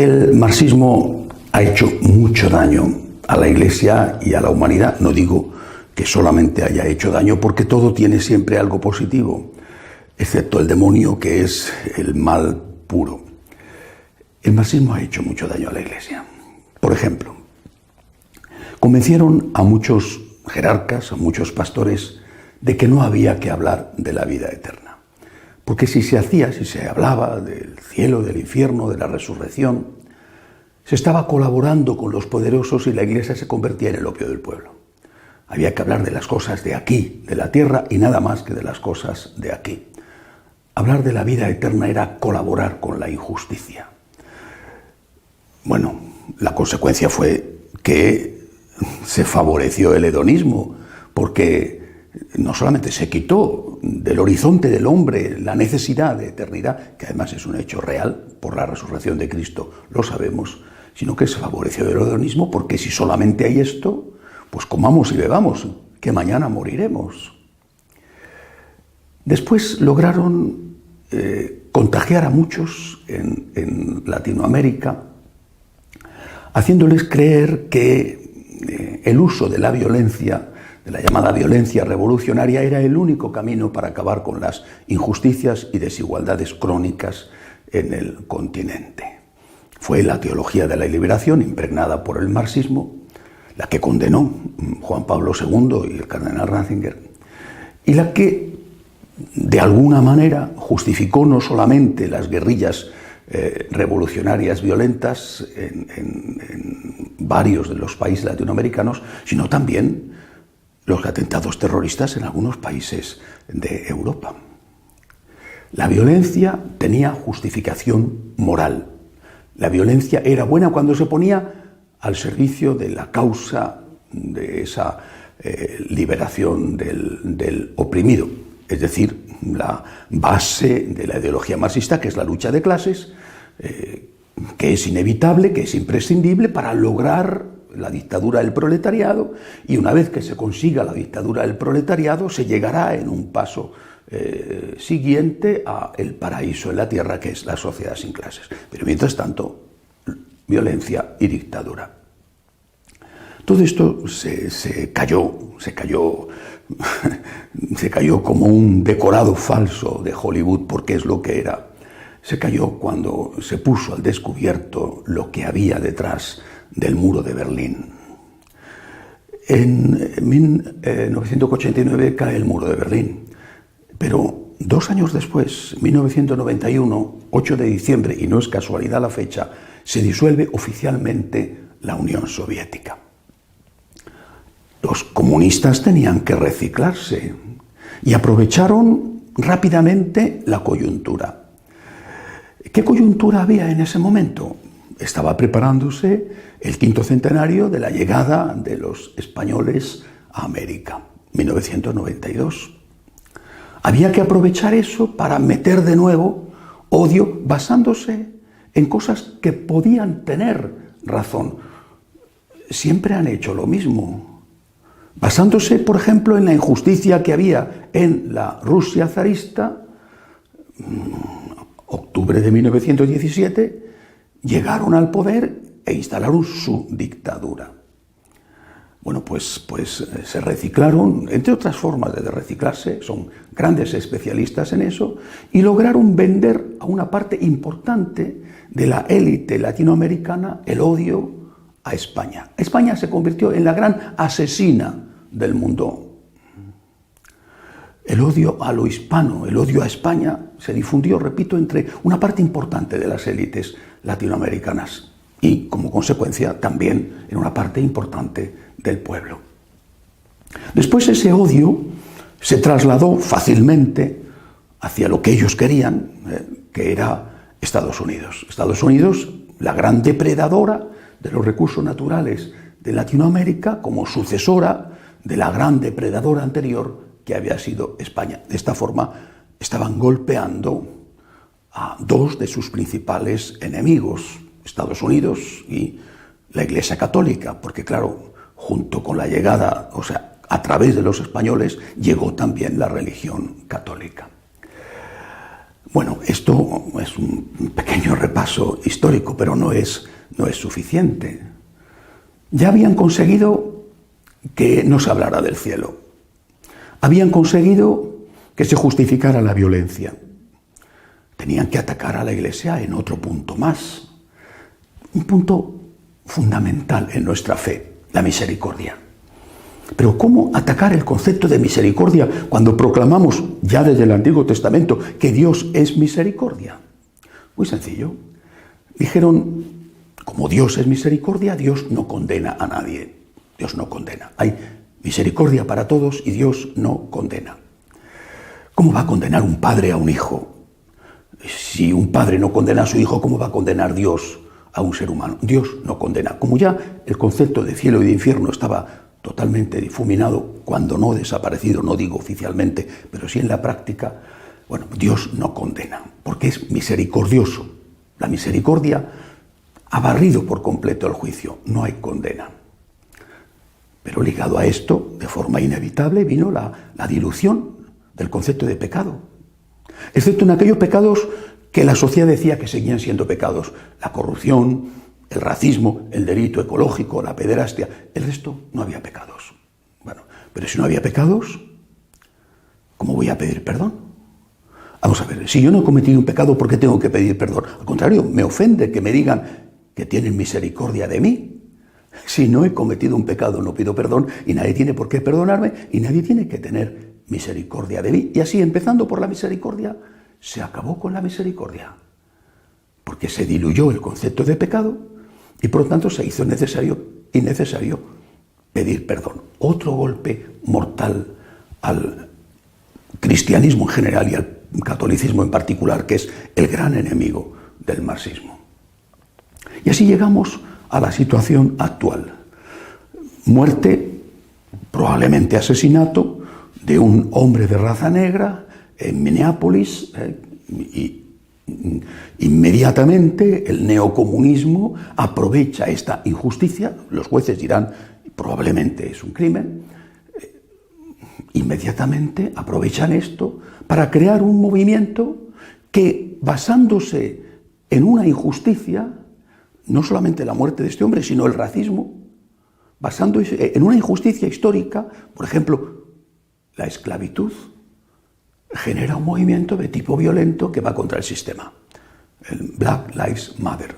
El marxismo ha hecho mucho daño a la Iglesia y a la humanidad. No digo que solamente haya hecho daño, porque todo tiene siempre algo positivo, excepto el demonio, que es el mal puro. El marxismo ha hecho mucho daño a la Iglesia. Por ejemplo, convencieron a muchos jerarcas, a muchos pastores, de que no había que hablar de la vida eterna. Porque si se hablaba del cielo, del infierno, de la resurrección, se estaba colaborando con los poderosos y la Iglesia se convertía en el opio del pueblo. Había que hablar de las cosas de aquí, de la tierra, y nada más que de las cosas de aquí. Hablar de la vida eterna era colaborar con la injusticia. Bueno, la consecuencia fue que se favoreció el hedonismo, porque no solamente se quitó del horizonte del hombre la necesidad de eternidad, que además es un hecho real, por la resurrección de Cristo, lo sabemos, sino que se favoreció el hedonismo, porque si solamente hay esto, pues comamos y bebamos, que mañana moriremos. Después lograron contagiar a muchos en Latinoamérica, haciéndoles creer que el uso de la violencia, de la llamada violencia revolucionaria, era el único camino para acabar con las injusticias y desigualdades crónicas en el continente. Fue la teología de la liberación, impregnada por el marxismo, la que condenó Juan Pablo II y el cardenal Ratzinger, y la que de alguna manera justificó no solamente las guerrillas revolucionarias violentas en varios de los países latinoamericanos, sino también los atentados terroristas en algunos países de Europa. La violencia tenía justificación moral. La violencia era buena cuando se ponía al servicio de la causa de esa liberación del oprimido, es decir, la base de la ideología marxista, que es la lucha de clases, que es inevitable, que es imprescindible para lograr la dictadura del proletariado, y una vez que se consiga la dictadura del proletariado, se llegará en un paso siguiente a el paraíso en la tierra, que es la sociedad sin clases. Pero mientras tanto, violencia y dictadura. Todo esto se cayó como un decorado falso de Hollywood, porque es lo que era. Se cayó cuando se puso al descubierto lo que había detrás del muro de Berlín. En 1989 cae el muro de Berlín, pero 2 años después, 1991, 8 de diciembre, y no es casualidad la fecha, se disuelve oficialmente la Unión Soviética. Los comunistas tenían que reciclarse y aprovecharon rápidamente la coyuntura. ¿Qué coyuntura había en ese momento? Estaba preparándose el 5º centenario de la llegada de los españoles a América, 1992. Había que aprovechar eso para meter de nuevo odio basándose en cosas que podían tener razón. Siempre han hecho lo mismo, basándose, por ejemplo, en la injusticia que había en la Rusia zarista. Octubre de 1917, llegaron al poder e instalaron su dictadura. Bueno, pues se reciclaron, entre otras formas de reciclarse, son grandes especialistas en eso, y lograron vender a una parte importante de la élite latinoamericana el odio a España. España se convirtió en la gran asesina del mundo. El odio a lo hispano, el odio a España se difundió, repito, entre una parte importante de las élites latinoamericanas y, como consecuencia, también en una parte importante del pueblo. Después ese odio se trasladó fácilmente hacia lo que ellos querían, que era Estados Unidos. Estados Unidos, la gran depredadora de los recursos naturales de Latinoamérica, como sucesora de la gran depredadora anterior que había sido España. De esta forma estaban golpeando a 2 de sus principales enemigos, Estados Unidos y la Iglesia Católica, porque claro, junto con la llegada, o sea, a través de los españoles, llegó también la religión católica. Bueno, esto es un pequeño repaso histórico, pero no es suficiente. Ya habían conseguido que no se hablara del cielo. Habían conseguido que se justificara la violencia. Tenían que atacar a la Iglesia en otro punto más. Un punto fundamental en nuestra fe, la misericordia. Pero ¿cómo atacar el concepto de misericordia cuando proclamamos ya desde el Antiguo Testamento que Dios es misericordia? Muy sencillo. Dijeron, como Dios es misericordia, Dios no condena a nadie. Dios no condena. Hay misericordia para todos y Dios no condena. ¿Cómo va a condenar un padre a un hijo? Si un padre no condena a su hijo, ¿cómo va a condenar Dios a un ser humano? Dios no condena. Como ya el concepto de cielo y de infierno estaba totalmente difuminado, cuando no desaparecido, no digo oficialmente, pero sí en la práctica, bueno, Dios no condena, porque es misericordioso. La misericordia ha barrido por completo el juicio, no hay condena. Pero ligado a esto, de forma inevitable, vino la dilución del concepto de pecado, excepto en aquellos pecados que la sociedad decía que seguían siendo pecados: la corrupción, el racismo, el delito ecológico, la pederastia. El resto no había pecados. Bueno, pero si no había pecados, ¿cómo voy a pedir perdón? Vamos a ver, si yo no he cometido un pecado, ¿por qué tengo que pedir perdón? Al contrario, me ofende que me digan que tienen misericordia de mí. Si no he cometido un pecado, no pido perdón, y nadie tiene por qué perdonarme, y nadie tiene que tener misericordia de mí. Y así, empezando por la misericordia, se acabó con la misericordia, porque se diluyó el concepto de pecado y por lo tanto se hizo innecesario pedir perdón. Otro golpe mortal al cristianismo en general y al catolicismo en particular, que es el gran enemigo del marxismo. Y así llegamos a la situación actual. Muerte, probablemente asesinato, de un hombre de raza negra en Minneapolis, y inmediatamente el neocomunismo aprovecha esta injusticia. Los jueces dirán, probablemente es un crimen. Inmediatamente aprovechan esto para crear un movimiento que, basándose en una injusticia, no solamente la muerte de este hombre, sino el racismo, basándose en una injusticia histórica, por ejemplo, la esclavitud, genera un movimiento de tipo violento que va contra el sistema. El Black Lives Matter.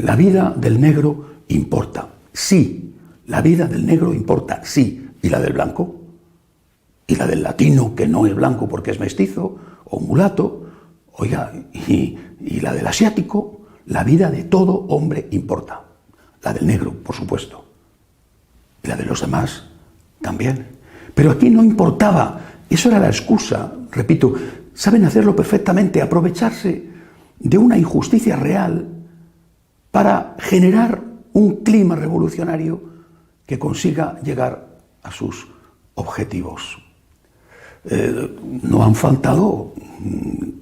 La vida del negro importa. Sí, la vida del negro importa, sí. ¿Y la del blanco? ¿Y la del latino, que no es blanco porque es mestizo o mulato? Oiga, ¿y la del asiático? La vida de todo hombre importa. La del negro, por supuesto. Y la de los demás también. Pero aquí no importaba. Eso era la excusa, repito, saben hacerlo perfectamente, aprovecharse de una injusticia real para generar un clima revolucionario que consiga llegar a sus objetivos. No han faltado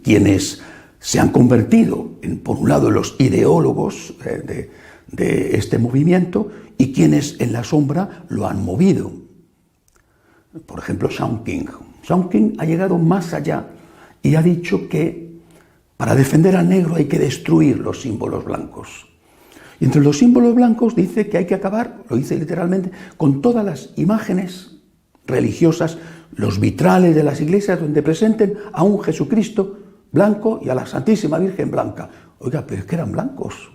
quienes se han convertido en, por un lado, los ideólogos de este movimiento y quienes en la sombra lo han movido. Por ejemplo, Shaun King. Shaun King ha llegado más allá y ha dicho que para defender al negro hay que destruir los símbolos blancos. Y entre los símbolos blancos dice que hay que acabar, lo dice literalmente, con todas las imágenes religiosas, los vitrales de las iglesias donde presenten a un Jesucristo blanco y a la Santísima Virgen blanca. Oiga, pero es que eran blancos.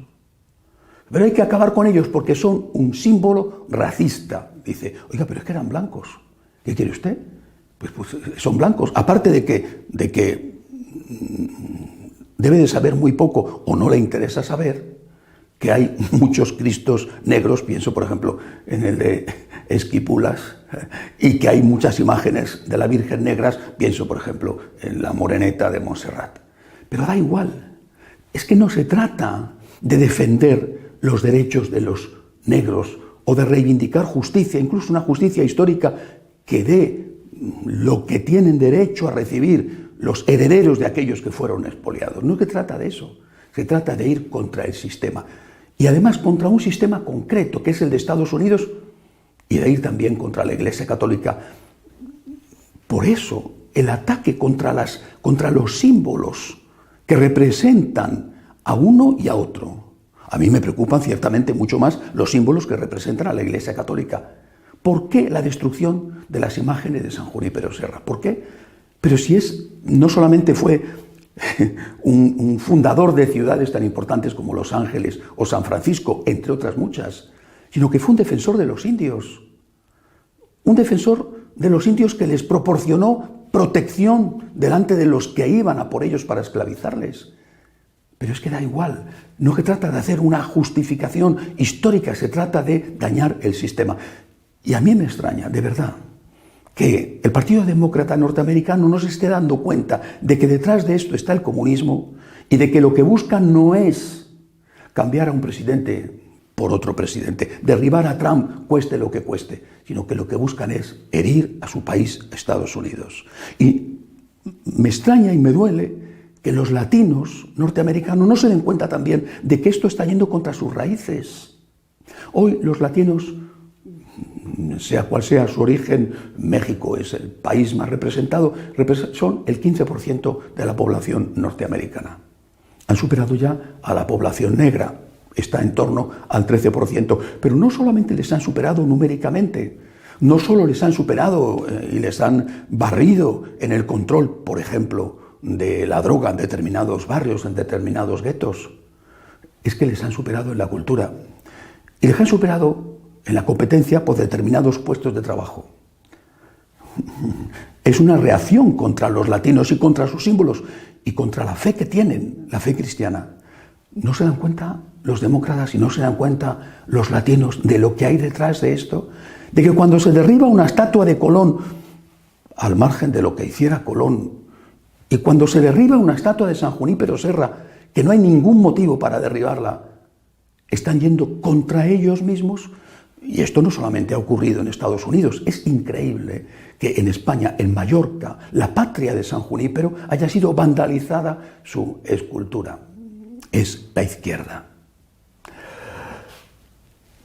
Pero hay que acabar con ellos porque son un símbolo racista. Dice, oiga, pero es que eran blancos. ¿Qué quiere usted? Pues son blancos. Aparte de que debe de saber muy poco o no le interesa saber que hay muchos Cristos negros, pienso por ejemplo en el de Esquipulas, y que hay muchas imágenes de la Virgen negras, pienso por ejemplo en la Moreneta de Montserrat. Pero da igual, es que no se trata de defender los derechos de los negros o de reivindicar justicia, incluso una justicia histórica que dé lo que tienen derecho a recibir los herederos de aquellos que fueron expoliados. No se trata de eso, se trata de ir contra el sistema. Y además contra un sistema concreto, que es el de Estados Unidos, y de ir también contra la Iglesia Católica. Por eso el ataque contra los símbolos que representan a uno y a otro. A mí me preocupan ciertamente mucho más los símbolos que representan a la Iglesia Católica. ¿Por qué la destrucción de las imágenes de San Junípero Serra? ¿Por qué? Pero si no solamente fue un fundador de ciudades tan importantes como Los Ángeles o San Francisco, entre otras muchas, sino que fue un defensor de los indios. Un defensor de los indios que les proporcionó protección delante de los que iban a por ellos para esclavizarles. Pero es que da igual, no se trata de hacer una justificación histórica, se trata de dañar el sistema. Y a mí me extraña, de verdad, que el Partido Demócrata norteamericano no se esté dando cuenta de que detrás de esto está el comunismo y de que lo que buscan no es cambiar a un presidente por otro presidente, derribar a Trump cueste lo que cueste, sino que lo que buscan es herir a su país, Estados Unidos. Y me extraña y me duele que los latinos norteamericanos no se den cuenta también de que esto está yendo contra sus raíces. Hoy los latinos, sea cual sea su origen, México es el país más representado, son el 15% de la población norteamericana. Han superado ya a la población negra, está en torno al 13%, pero no solamente les han superado numéricamente, no solo les han superado y les han barrido en el control, por ejemplo, de la droga en determinados barrios, en determinados guetos, es que les han superado en la cultura y les han superado en la competencia por determinados puestos de trabajo. Es una reacción contra los latinos y contra sus símbolos y contra la fe que tienen, la fe cristiana. ¿No se dan cuenta los demócratas y no se dan cuenta los latinos de lo que hay detrás de esto? De que cuando se derriba una estatua de Colón, al margen de lo que hiciera Colón, y cuando se derriba una estatua de San Junípero Serra, que no hay ningún motivo para derribarla, están yendo contra ellos mismos. Y esto no solamente ha ocurrido en Estados Unidos, es increíble que en España, en Mallorca, la patria de San Junípero, haya sido vandalizada su escultura. Es la izquierda.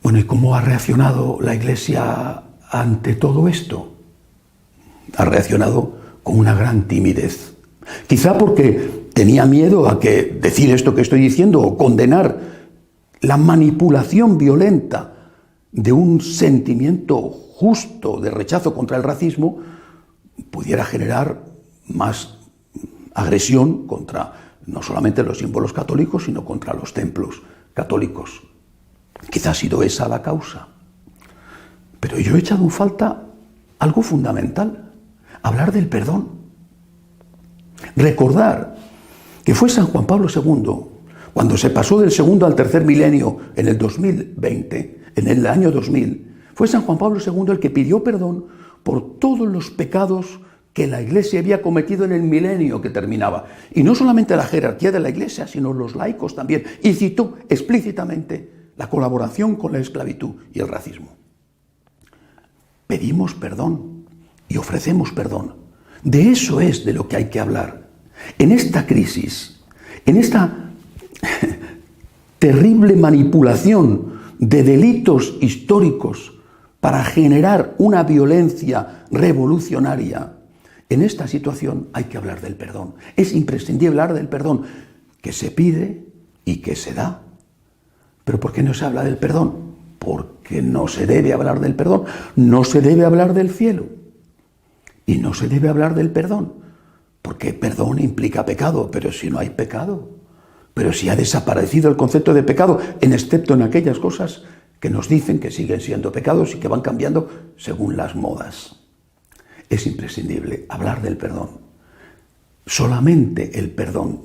Bueno, ¿y cómo ha reaccionado la Iglesia ante todo esto? Ha reaccionado con una gran timidez. Quizá porque tenía miedo a que decir esto que estoy diciendo o condenar la manipulación violenta de un sentimiento justo de rechazo contra el racismo pudiera generar más agresión contra no solamente los símbolos católicos, sino contra los templos católicos. Quizá ha sido esa la causa. Pero yo he echado en falta algo fundamental, hablar del perdón. Recordar que fue San Juan Pablo II, cuando se pasó del segundo al tercer milenio en el 2020, en el año 2000, fue San Juan Pablo II el que pidió perdón por todos los pecados que la Iglesia había cometido en el milenio que terminaba. Y no solamente la jerarquía de la Iglesia, sino los laicos también. Y citó explícitamente la colaboración con la esclavitud y el racismo. Pedimos perdón y ofrecemos perdón. De eso es de lo que hay que hablar. En esta crisis, en esta terrible manipulación de delitos históricos para generar una violencia revolucionaria, en esta situación hay que hablar del perdón. Es imprescindible hablar del perdón, que se pide y que se da. ¿Pero por qué no se habla del perdón? Porque no se debe hablar del perdón. No se debe hablar del cielo. Y no se debe hablar del perdón, porque perdón implica pecado, pero si no hay pecado, pero si ha desaparecido el concepto de pecado, excepto en aquellas cosas que nos dicen que siguen siendo pecados y que van cambiando según las modas. Es imprescindible hablar del perdón. Solamente el perdón.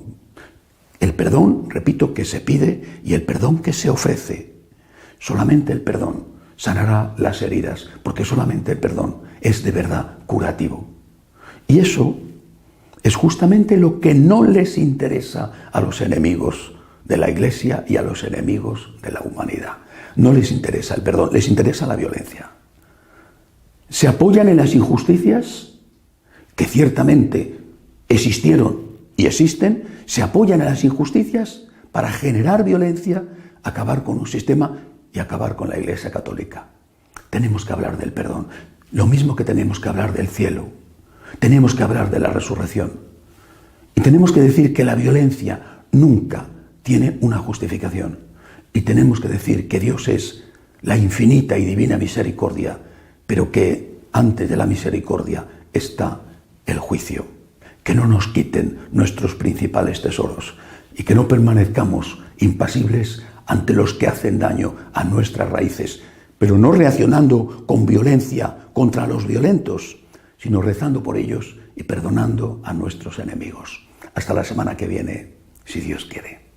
El perdón, repito, que se pide y el perdón que se ofrece. Solamente el perdón sanará las heridas, porque solamente el perdón es de verdad curativo. Y eso es justamente lo que no les interesa a los enemigos de la Iglesia y a los enemigos de la humanidad. No les interesa el perdón, les interesa la violencia. Se apoyan en las injusticias que ciertamente existieron y existen, se apoyan en las injusticias para generar violencia, acabar con un sistema y acabar con la Iglesia Católica. Tenemos que hablar del perdón, lo mismo que tenemos que hablar del cielo. Tenemos que hablar de la resurrección. Y tenemos que decir que la violencia nunca tiene una justificación. Y tenemos que decir que Dios es la infinita y divina misericordia, pero que antes de la misericordia está el juicio. Que no nos quiten nuestros principales tesoros y que no permanezcamos impasibles ante los que hacen daño a nuestras raíces, pero no reaccionando con violencia contra los violentos, sino rezando por ellos y perdonando a nuestros enemigos. Hasta la semana que viene, si Dios quiere.